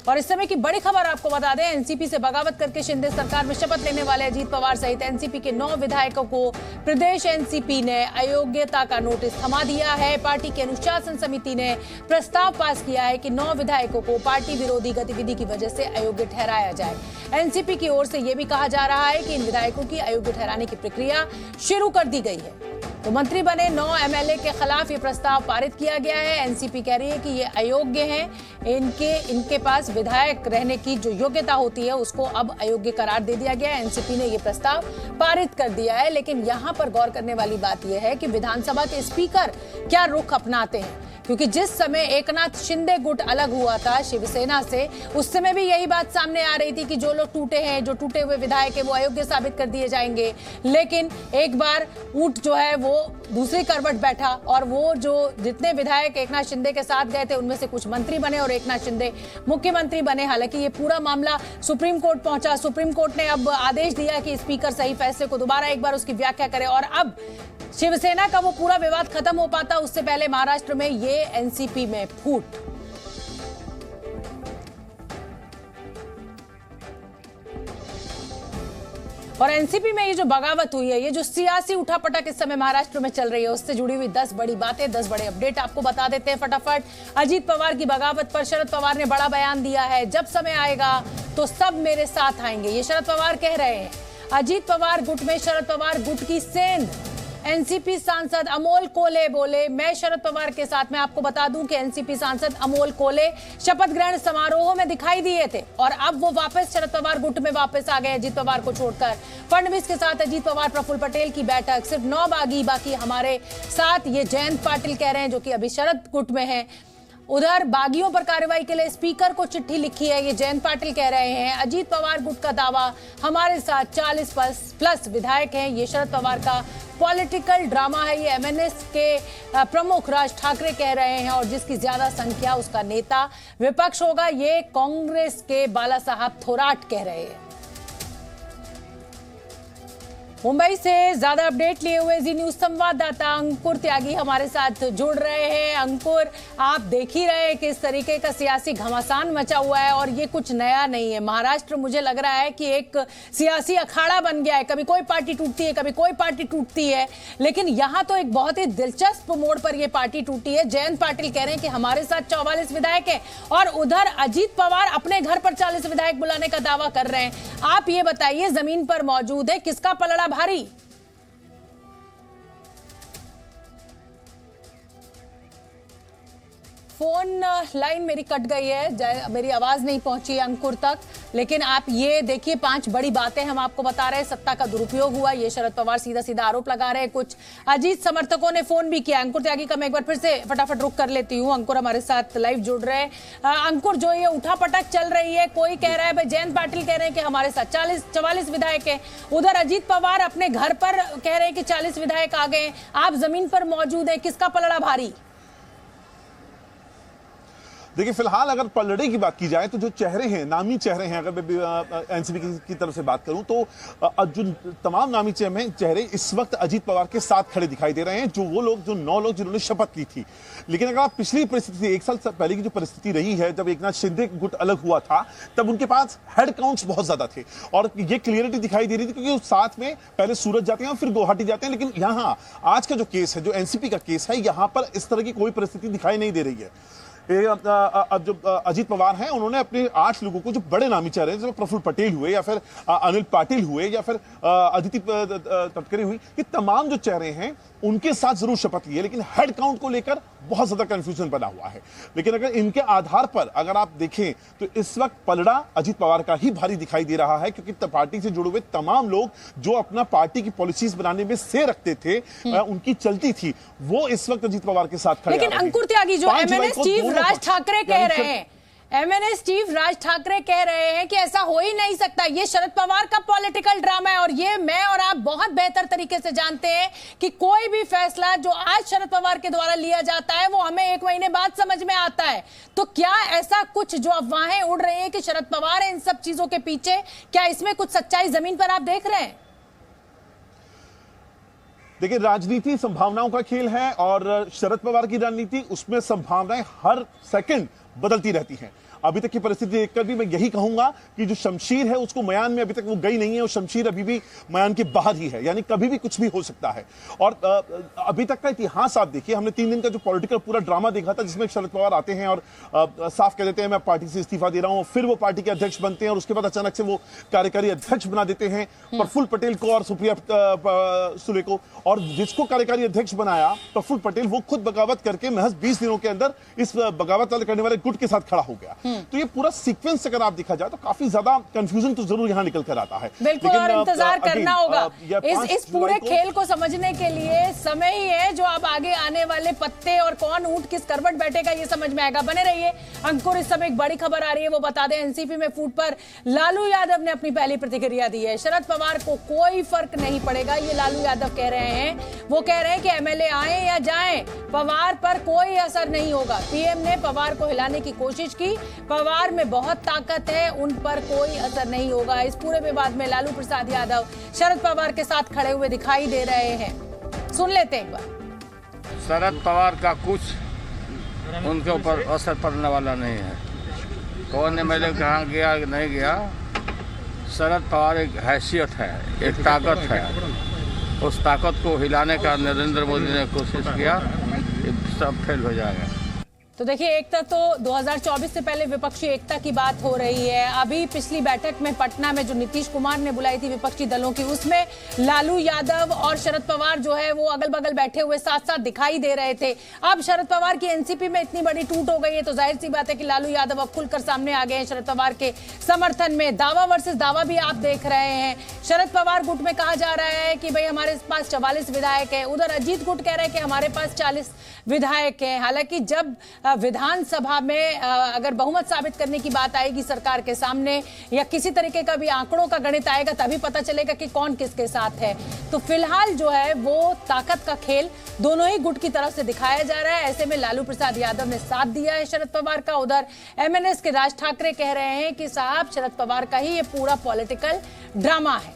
और इस समय की बड़ी खबर आपको बता दें, एनसीपी से बगावत करके शिंदे सरकार में शपथ लेने वाले अजीत पवार सहित एनसीपी के 9 विधायकों को प्रदेश एनसीपी ने अयोग्यता का नोटिस थमा दिया है। पार्टी की अनुशासन समिति ने प्रस्ताव पास किया है कि 9 विधायकों को पार्टी विरोधी गतिविधि की वजह से अयोग्य ठहराया जाए। एनसीपी की ओर से यह भी कहा जा रहा है कि इन विधायकों की अयोग्य ठहराने की प्रक्रिया शुरू कर दी गई है। तो मंत्री बने 9 एमएलए के खिलाफ ये प्रस्ताव पारित किया गया है। एनसीपी कह रही है कि ये अयोग्य हैं, इनके पास विधायक रहने की जो योग्यता होती है उसको अब अयोग्य करार दे दिया गया है। एनसीपी ने ये प्रस्ताव पारित कर दिया है। लेकिन यहाँ पर गौर करने वाली बात यह है कि विधानसभा के स्पीकर क्या रुख अपनाते हैं, क्योंकि जिस समय एकनाथ शिंदे गुट अलग हुआ था शिवसेना से, उस समय भी यही बात सामने आ रही थी कि जो लोग टूटे हैं, जो टूटे हुए विधायक है, वो अयोग्य साबित कर दिए जाएंगे। लेकिन एक बार ऊंट जो है वो दूसरी करवट बैठा और वो जो जितने विधायक एकनाथ शिंदे के साथ गए थे उनमें से कुछ मंत्री बने और एकनाथ शिंदे मुख्यमंत्री बने। हालांकि ये पूरा मामला सुप्रीम कोर्ट पहुंचा। सुप्रीम कोर्ट ने अब आदेश दिया कि स्पीकर सही फैसले को दोबारा एक बार उसकी व्याख्या करे और अब शिवसेना का वो पूरा विवाद खत्म हो पाता उससे पहले महाराष्ट्र में ये एनसीपी में फूट। और एनसीपी में ये जो बगावत हुई है, ये जो सियासी उठापटक इस समय महाराष्ट्र में चल रही है, उससे जुड़ी हुई 10 बड़ी बातें, 10 बड़े अपडेट आपको बता देते हैं फटाफट। अजीत पवार की बगावत पर शरद पवार ने बड़ा बयान दिया है। जब समय आएगा तो सब मेरे साथ आएंगे, ये शरद पवार कह रहे हैं। अजीत पवार गुट में शरद पवार गुट की सेंध। एनसीपी सांसद अमोल कोले बोले, मैं शरद पवार के साथ। मैं आपको बता दूं कि एनसीपी सांसद अमोल कोले शपथ ग्रहण समारोह में दिखाई दिए थे और अब वो वापस शरद पवार गुट में वापस आ गए अजीत पवार को छोड़कर। फडणवीस के साथ अजीत पवार प्रफुल्ल पटेल की बैठक, सिर्फ 9 बाकी हमारे साथ, ये जयंत पाटिल कह रहे हैं जो कि अभी शरद गुट में है। उधर बागियों पर कार्रवाई के लिए स्पीकर को चिट्ठी लिखी है, ये जयंत पाटिल कह रहे हैं। अजीत पवार गुट का दावा, हमारे साथ 40 प्लस विधायक हैं। ये शरद पवार का पॉलिटिकल ड्रामा है। ये एमएनएस के प्रमुख राज ठाकरे कह रहे हैं और जिसकी ज्यादा संख्या उसका नेता विपक्ष होगा, ये कांग्रेस के बाला साहब थोराट कह रहे हैं। मुंबई से ज्यादा अपडेट लिए हुए जी न्यूज संवाददाता अंकुर त्यागी हमारे साथ जुड़ रहे हैं। अंकुर, आप देख ही रहे हैं कि इस तरीके का सियासी घमासान मचा हुआ है और ये कुछ नया नहीं है। महाराष्ट्र मुझे लग रहा है कि एक सियासी अखाड़ा बन गया है, कभी कोई पार्टी टूटती है, कभी कोई पार्टी टूटती है। लेकिन यहाँ तो एक बहुत ही दिलचस्प मोड़ पर यह पार्टी टूटी है। जयंत पाटिल कह रहे हैं कि हमारे साथ 44 विधायक है और उधर अजीत पवार अपने घर पर 40 विधायक बुलाने का दावा कर रहे हैं। आप ये बताइए, जमीन पर मौजूद है, किसका पलड़ा भारी? फोन लाइन मेरी कट गई है, मेरी आवाज नहीं पहुंची अंकुर तक। लेकिन आप ये देखिए, 5 बड़ी बातें हम आपको बता रहे हैं। सत्ता का दुरुपयोग हुआ, ये शरद पवार सीधा सीधा आरोप लगा रहे हैं। कुछ अजीत समर्थकों ने फोन भी किया। अंकुर त्यागी का मैं एक बार फिर से फटाफट रुक कर लेती हूँ। अंकुर हमारे साथ लाइव जुड़ रहे हैं। अंकुर, जो ये उठापटक चल रही है, कोई कह रहा है भाई जयंत पाटिल कह रहे हैं कि हमारे साथ 44 विधायक है, उधर अजीत पवार अपने घर पर कह रहे हैं कि 40 विधायक आ गए, आप जमीन पर मौजूद है, किसका पलड़ा भारी? देखिए, फिलहाल अगर पलड़े की बात की जाए तो जो चेहरे हैं, नामी चेहरे हैं, अगर मैं एनसीपी की तरफ से बात करूं तो जो तमाम नामी चेहरे इस वक्त अजीत पवार के साथ खड़े दिखाई दे रहे हैं, जो 9 लोग जिन्होंने शपथ ली थी। लेकिन अगर आप पिछली परिस्थिति, 1 साल पहले की जो परिस्थिति रही है, जब एकनाथ शिंदे गुट अलग हुआ था, तब उनके पास हेड काउंट्स बहुत ज्यादा थे और ये क्लियरिटी दिखाई दे रही थी, क्योंकि साथ में पहले सूरत जाते हैं और फिर गुवाहाटी जाते हैं। लेकिन यहाँ आज का जो केस है, जो एनसीपी का केस है, यहाँ पर इस तरह की कोई परिस्थिति दिखाई नहीं दे रही है। अब जो अजीत पवार हैं, उन्होंने अपने 8 लोगों को, जो बड़े नामी चेहरे हैं, जैसे प्रफुल्ल पटेल हुए या फिर अनिल पाटिल हुए या फिर अदिति तटकरे हुई, ये तमाम जो चेहरे हैं उनके साथ जरूर शपथ ली है। लेकिन हेड काउंट को लेकर बहुत ज्यादा कंफ्यूजन बना हुआ है। लेकिन अगर इनके आधार पर अगर आप देखें तो इस वक्त पलड़ा अजीत पवार का ही भारी दिखाई दे रहा है, क्योंकि पार्टी से जुड़े हुए तमाम लोग जो अपना पार्टी की पॉलिसीज बनाने में से रखते थे, उनकी चलती थी, वो इस वक्त अजीत पवार के साथ खड़े। लेकिन अंकुर त्यागी, जो एमएनएस चीफ राज ठाकरे कह रहे हैं, एमएनएस चीफ राज ठाकरे कह रहे हैं कि ऐसा हो ही नहीं सकता, ये शरद पवार का पॉलिटिकल ड्रामा है। और ये मैं और आप बहुत बेहतर तरीके से जानते हैं कि कोई भी फैसला जो आज शरद पवार के द्वारा लिया जाता है, वो हमें 1 महीने बाद समझ में आता है। तो क्या ऐसा कुछ जो अफवाहें उड़ रही हैं कि शरद पवार है इन सब चीजों के पीछे, क्या इसमें कुछ सच्चाई जमीन पर आप देख रहे हैं? देखिए, राजनीति संभावनाओं का खेल है और शरद पवार की रणनीति, उसमें संभावनाएं हर सेकंड बदलती रहती हैं। अभी तक की परिस्थिति देखकर भी मैं यही कहूंगा कि जो शमशीर है उसको मयान में अभी तक वो गई नहीं है और शमशीर अभी भी मयान के बाहर ही है, यानी कभी भी कुछ भी हो सकता है। और अभी तक का इतिहास आप देखिए, हमने 3 दिन का जो पॉलिटिकल पूरा ड्रामा देखा था जिसमें शरद पवार आते हैं और साफ कह देते हैं मैं पार्टी से इस्तीफा दे रहा हूं, फिर वो पार्टी के अध्यक्ष बनते हैं और उसके बाद अचानक से वो कार्यकारी अध्यक्ष बना देते हैं प्रफुल्ल पटेल को और सुप्रिया सुले को, और जिसको कार्यकारी अध्यक्ष बनाया प्रफुल्ल पटेल वो खुद बगावत करके महज 20 दिनों के अंदर इस बगावत वाले करने वाले गुट के साथ खड़ा हो गया। तो ये पूरा सीक्वेंस अगर आप देखा जाए तो काफी ज्यादा कंफ्यूजन तो जरूर यहां निकल कर आता है। बिल्कुल, और इंतजार करना होगा इस पूरे खेल को समझने के लिए। समय ही है जो अब आगे आने वाले पत्ते और कौन ऊंट किस करवट बैठेगा ये समझ में आएगा। बने रहिए अंकुर, इस समय एक बड़ी खबर आ रही है, वो बता दें एनसीपी में फूट पर लालू यादव ने अपनी पहली प्रतिक्रिया दी है। शरद पवार को कोई फर्क नहीं पड़ेगा, ये लालू यादव कह रहे हैं। वो कह रहे हैं कि एमएलए आए या जाएं, पवार पर कोई असर नहीं होगा। पीएम ने पवार को हिलाने की कोशिश की, पवार में बहुत ताकत है, उन पर कोई असर नहीं होगा। इस पूरे विवाद में लालू प्रसाद यादव शरद पवार के साथ खड़े हुए दिखाई दे रहे हैं, सुन लेते हैं एक बार। शरद पवार का कुछ उनके ऊपर असर पड़ने वाला नहीं है। कौन एमएलए कहाँ गया नहीं गया, शरद पवार एक हैसियत है, एक ताकत है। उस ताकत को हिलाने का नरेंद्र मोदी ने कोशिश किया, सब फेल हो जाएगा। तो देखिए, एकता तो 2024 से पहले विपक्षी एकता की बात हो रही है। अभी पिछली बैठक में पटना में जो नीतीश कुमार ने बुलाई थी विपक्षी दलों की, उसमें लालू यादव और शरद पवार जो है वो अगल बगल बैठे हुए साथ साथ दिखाई दे रहे थे। अब शरद पवार की एनसीपी में इतनी बड़ी टूट हो गई है तो जाहिर सी बात है कि लालू यादव अब खुलकर सामने आ गए हैं शरद पवार के समर्थन में। दावा वर्सेस दावा भी आप देख रहे हैं। शरद पवार गुट में कहा जा रहा है कि भाई हमारे पास 44 विधायक है, उधर अजीत गुट कह रहे हैं कि हमारे पास 40 विधायक है। हालांकि जब विधानसभा में अगर बहुमत साबित करने की बात आएगी सरकार के सामने या किसी तरीके का भी आंकड़ों का गणित आएगा तभी पता चलेगा कि कौन किसके साथ है। तो फिलहाल जो है वो ताकत का खेल दोनों ही गुट की तरफ से दिखाया जा रहा है। ऐसे में लालू प्रसाद यादव ने साथ दिया है शरद पवार का। उधर एमएनएस के राज ठाकरे कह रहे हैं कि साहब शरद पवार का ही ये पूरा पॉलिटिकल ड्रामा है।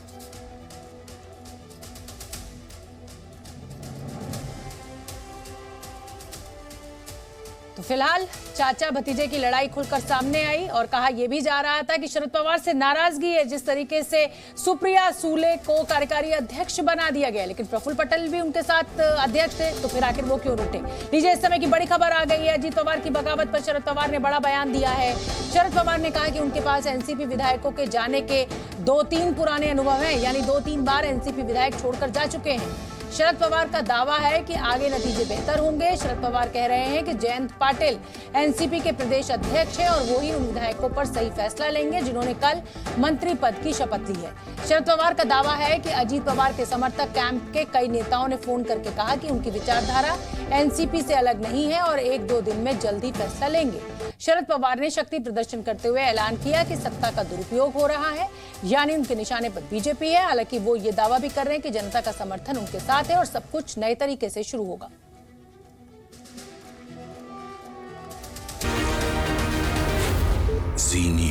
तो फिलहाल चाचा भतीजे की लड़ाई खुलकर सामने आई और कहा यह भी जा रहा था कि शरद पवार से नाराजगी है जिस तरीके से सुप्रिया सूले को कार्यकारी अध्यक्ष बना दिया गया, लेकिन प्रफुल्ल पटेल भी उनके साथ अध्यक्ष थे, तो फिर आखिर वो क्यों रूठे। लीजिए, इस समय की बड़ी खबर आ गई है। अजीत पवार की बगावत पर शरद पवार ने बड़ा बयान दिया है। शरद पवार ने कहा कि उनके पास एनसीपी विधायकों के जाने के 2-3 पुराने अनुभव हैं, यानी 2-3 बार एनसीपी विधायक छोड़कर जा चुके हैं। शरद पवार का दावा है कि आगे नतीजे बेहतर होंगे। शरद पवार कह रहे हैं कि जयंत पाटिल एनसीपी के प्रदेश अध्यक्ष हैं और वो ही उन विधायकों पर सही फैसला लेंगे जिन्होंने कल मंत्री पद की शपथ ली है। शरद पवार का दावा है कि अजीत पवार के समर्थक कैंप के कई नेताओं ने फोन करके कहा कि उनकी विचारधारा एनसीपी से अलग नहीं है और 1-2 दिन में जल्दी फैसला लेंगे। शरद पवार ने शक्ति प्रदर्शन करते हुए ऐलान किया कि सत्ता का दुरुपयोग हो रहा है, यानी उनके निशाने पर बीजेपी है। हालांकि वो ये दावा भी कर रहे हैं कि जनता का समर्थन उनके साथ है और सब कुछ नए तरीके से शुरू होगा। Zee News.